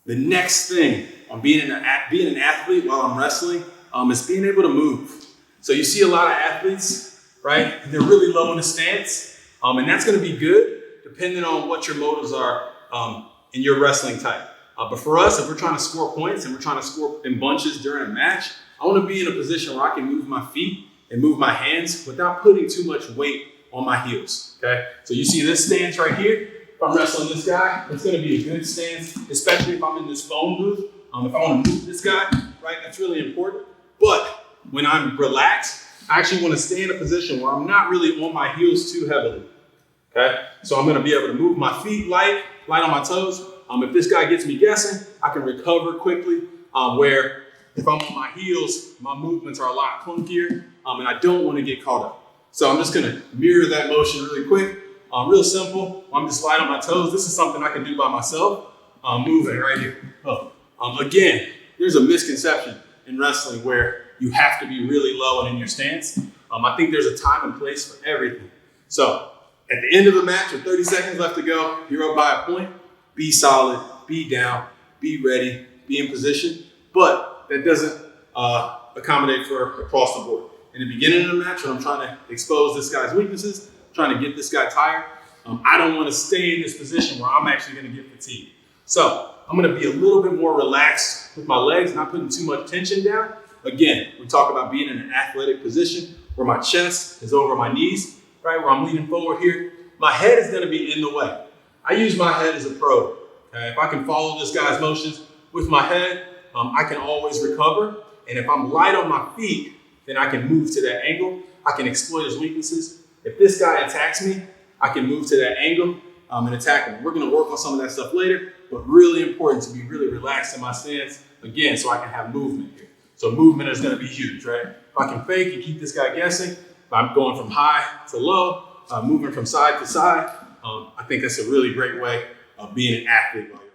The next thing on being an athlete while I'm wrestling is being able to move. So you see a lot of athletes, right? They're really low in the stance, and that's going to be good depending on what your motives are in your wrestling type. But for us, if we're trying to score points and we're trying to score in bunches during a match, I want to be in a position where I can move my feet and move my hands without putting too much weight on my heels, okay? So you see this stance right here. If I'm wrestling this guy, it's going to be a good stance, especially if I'm in this phone booth. If I want to move this guy, right, that's really important. But when I'm relaxed, I actually want to stay in a position where I'm not really on my heels too heavily, okay? So I'm going to be able to move my feet light on my toes. If this guy gets me guessing, I can recover quickly, where if I'm on my heels, my movements are a lot clunkier, and I don't want to get caught up. So I'm just going to mirror that motion really quick. Real simple. I'm just light on my toes. This is something I can do by myself. Moving right here. Again, there's a misconception in wrestling where you have to be really low and in your stance. I think there's a time and place for everything. So at the end of the match, with 30 seconds left to go, you're up by a point. Be solid, be down, be ready, be in position. But that doesn't accommodate for across the board. In the beginning of the match, when I'm trying to expose this guy's weaknesses, trying to get this guy tired, I don't want to stay in this position where I'm actually going to get fatigued. So I'm going to be a little bit more relaxed with my legs, not putting too much tension down. Again, we talk about being in an athletic position where my chest is over my knees, right? Where I'm leaning forward here. My head is going to be in the way. I use my head as a probe. Okay? If I can follow this guy's motions with my head, I can always recover. And if I'm light on my feet, then I can move to that angle. I can exploit his weaknesses. If this guy attacks me, I can move to that angle and attack him. We're going to work on some of that stuff later, but really important to be really relaxed in my stance, again, so I can have movement here. So movement is going to be huge, right? If I can fake and keep this guy guessing, if I'm going from high to low, moving from side to side, I think that's a really great way of being an athlete while you're